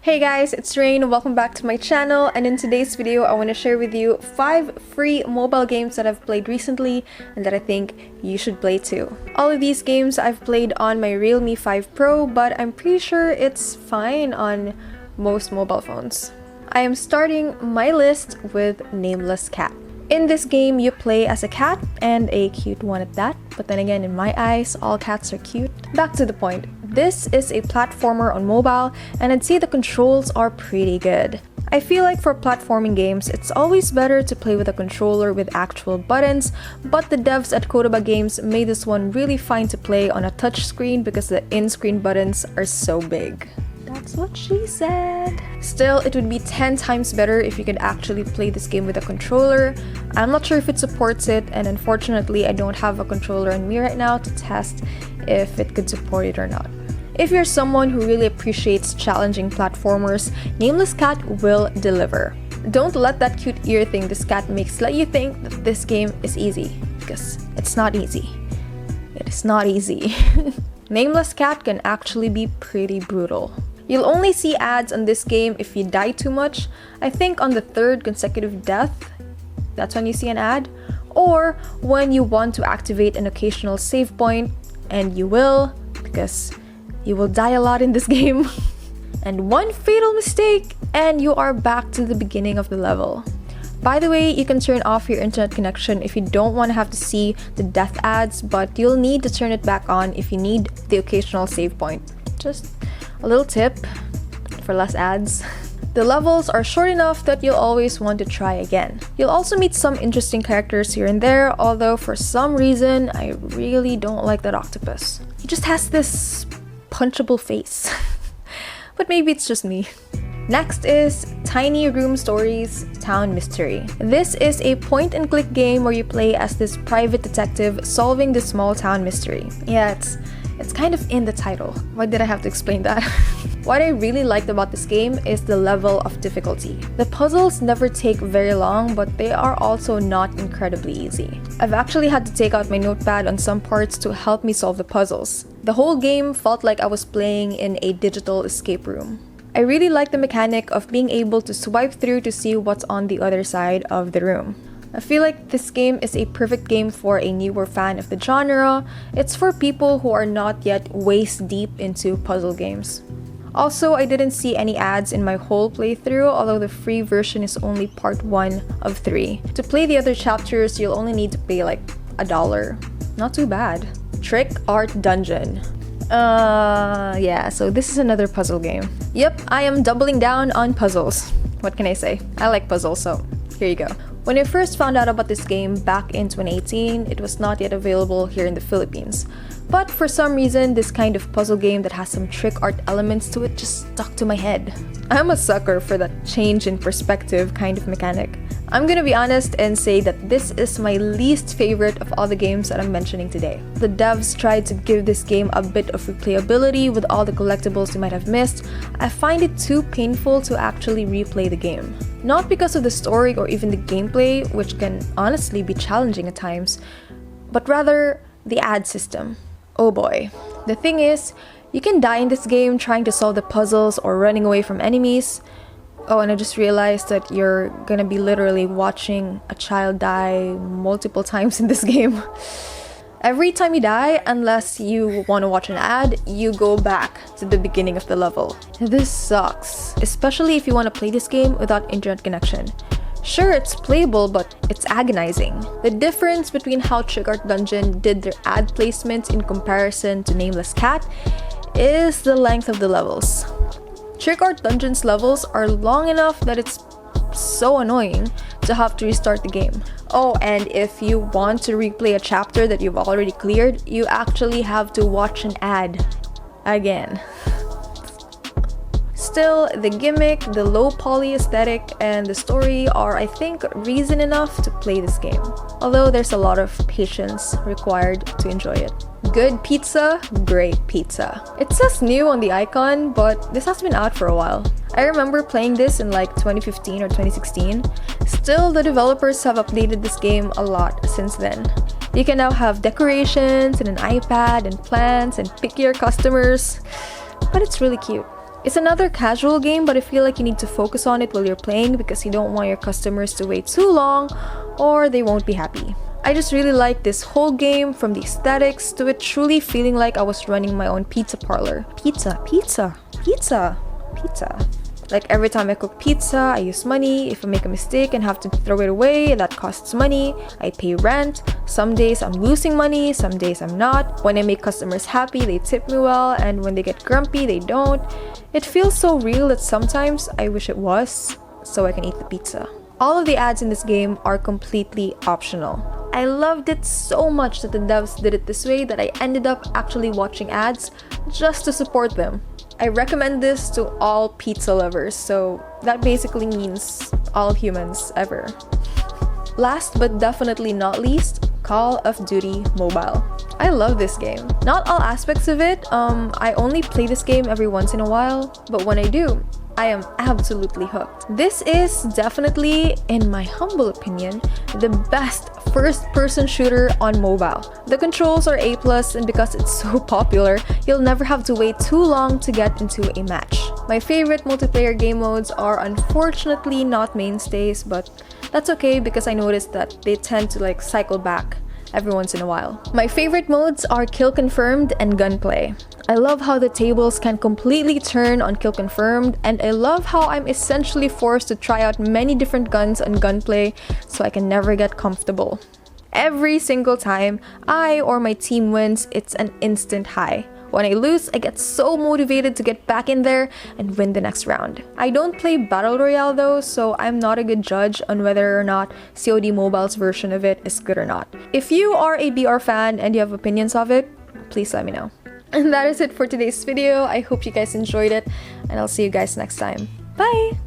Hey guys, it's Raine. Welcome back to my channel, and in today's video I want to share with you 5 free mobile games that I've played recently and that I think you should play too. All of these games I've played on my RealMe 5 Pro, but I'm pretty sure it's fine on most mobile phones. I am starting my list with NamelessCat. In this game, you play as a cat, and a cute one at that, but then again, in my eyes, all cats are cute. Back to the point. This is a platformer on mobile, and I'd say the controls are pretty good. I feel like for platforming games, it's always better to play with a controller with actual buttons, but the devs at Kodaba Games made this one really fine to play on a touchscreen because the in-screen buttons are so big. That's what she said. Still, it would be 10 times better if you could actually play this game with a controller. I'm not sure if it supports it, and unfortunately I don't have a controller on me right now to test if it could support it or not. If you're someone who really appreciates challenging platformers, NamelessCat will deliver. Don't let that cute ear thing this cat makes let you think that this game is easy, because it's not easy. It is not easy. NamelessCat can actually be pretty brutal. You'll only see ads on this game if you die too much. I think on the 3rd consecutive death, that's when you see an ad. Or when you want to activate an occasional save point, and you will, because you will die a lot in this game. And one fatal mistake, and you are back to the beginning of the level. By the way, you can turn off your internet connection if you don't want to have to see the death ads, but you'll need to turn it back on if you need the occasional save point. Just a little tip for less ads. The levels are short enough that you'll always want to try again. You'll also meet some interesting characters here and there, although for some reason, I really don't like that octopus. He just has this punchable face. But maybe it's just me. Next is Tiny Room Stories Town Mystery. This is a point-and-click game where you play as this private detective solving this small town mystery. Yeah, it's kind of in the title. Why did I have to explain that? What I really liked about this game is the level of difficulty. The puzzles never take very long, but they are also not incredibly easy. I've actually had to take out my notepad on some parts to help me solve the puzzles. The whole game felt like I was playing in a digital escape room. I really like the mechanic of being able to swipe through to see what's on the other side of the room. I feel like this game is a perfect game for a newer fan of the genre. It's for people who are not yet waist deep into puzzle games. Also, I didn't see any ads in my whole playthrough, although the free version is only part 1 of 3. To play the other chapters, you'll only need to pay like $1. Not too bad. Trick Art Dungeon. Yeah, so this is another puzzle game. Yep, I am doubling down on puzzles. What can I say? I like puzzles, so here you go. When I first found out about this game back in 2018, it was not yet available here in the Philippines. But for some reason, this kind of puzzle game that has some trick art elements to it just stuck to my head. I'm a sucker for that change in perspective kind of mechanic. I'm gonna be honest and say that this is my least favorite of all the games that I'm mentioning today. The devs tried to give this game a bit of replayability with all the collectibles you might have missed. I find it too painful to actually replay the game. Not because of the story or even the gameplay, which can honestly be challenging at times, but rather the ad system. Oh boy. The thing is, you can die in this game trying to solve the puzzles or running away from enemies. Oh, and I just realized that you're gonna be literally watching a child die multiple times in this game. Every time you die, unless you want to watch an ad, you go back to the beginning of the level. This sucks, especially if you want to play this game without internet connection. Sure, it's playable, but it's agonizing. The difference between how Trick Art Dungeon did their ad placements in comparison to NamelessCat is the length of the levels. Trick Art Dungeon's levels are long enough that it's so annoying to have to restart the game. Oh, and if you want to replay a chapter that you've already cleared, you actually have to watch an ad again. Still, the gimmick, the low poly aesthetic, and the story are, I think, reason enough to play this game. Although there's a lot of patience required to enjoy it. Good pizza, great pizza. It says new on the icon, but this has been out for a while. I remember playing this in like 2015 or 2016. Still, the developers have updated this game a lot since then. You can now have decorations and an iPad and plants and pick your customers, but it's really cute. It's another casual game, but I feel like you need to focus on it while you're playing because you don't want your customers to wait too long or they won't be happy. I just really like this whole game, from the aesthetics to it truly feeling like I was running my own pizza parlor. Pizza. Like every time I cook pizza, I use money. If I make a mistake and have to throw it away, that costs money. I pay rent. Some days I'm losing money, some days I'm not. When I make customers happy, they tip me well, and when they get grumpy, they don't. It feels so real that sometimes I wish it was, so I can eat the pizza. All of the ads in this game are completely optional. I loved it so much that the devs did it this way that I ended up actually watching ads just to support them. I recommend this to all pizza lovers, so that basically means all humans ever. Last but definitely not least, Call of Duty Mobile. I love this game. Not all aspects of it. I only play this game every once in a while, but when I do, I am absolutely hooked. This is definitely, in my humble opinion, the best first-person shooter on mobile. The controls are A+, and because it's so popular, you'll never have to wait too long to get into a match. My favorite multiplayer game modes are unfortunately not mainstays, but that's okay because I noticed that they tend to cycle back every once in a while. My favorite modes are Kill Confirmed and Gunplay. I love how the tables can completely turn on Kill Confirmed, and I love how I'm essentially forced to try out many different guns on Gunplay so I can never get comfortable. Every single time I or my team wins, it's an instant high. When I lose, I get so motivated to get back in there and win the next round. I don't play Battle Royale though, so I'm not a good judge on whether or not COD Mobile's version of it is good or not. If you are a BR fan and you have opinions of it, please let me know. And that is it for today's video. I hope you guys enjoyed it, and I'll see you guys next time. Bye!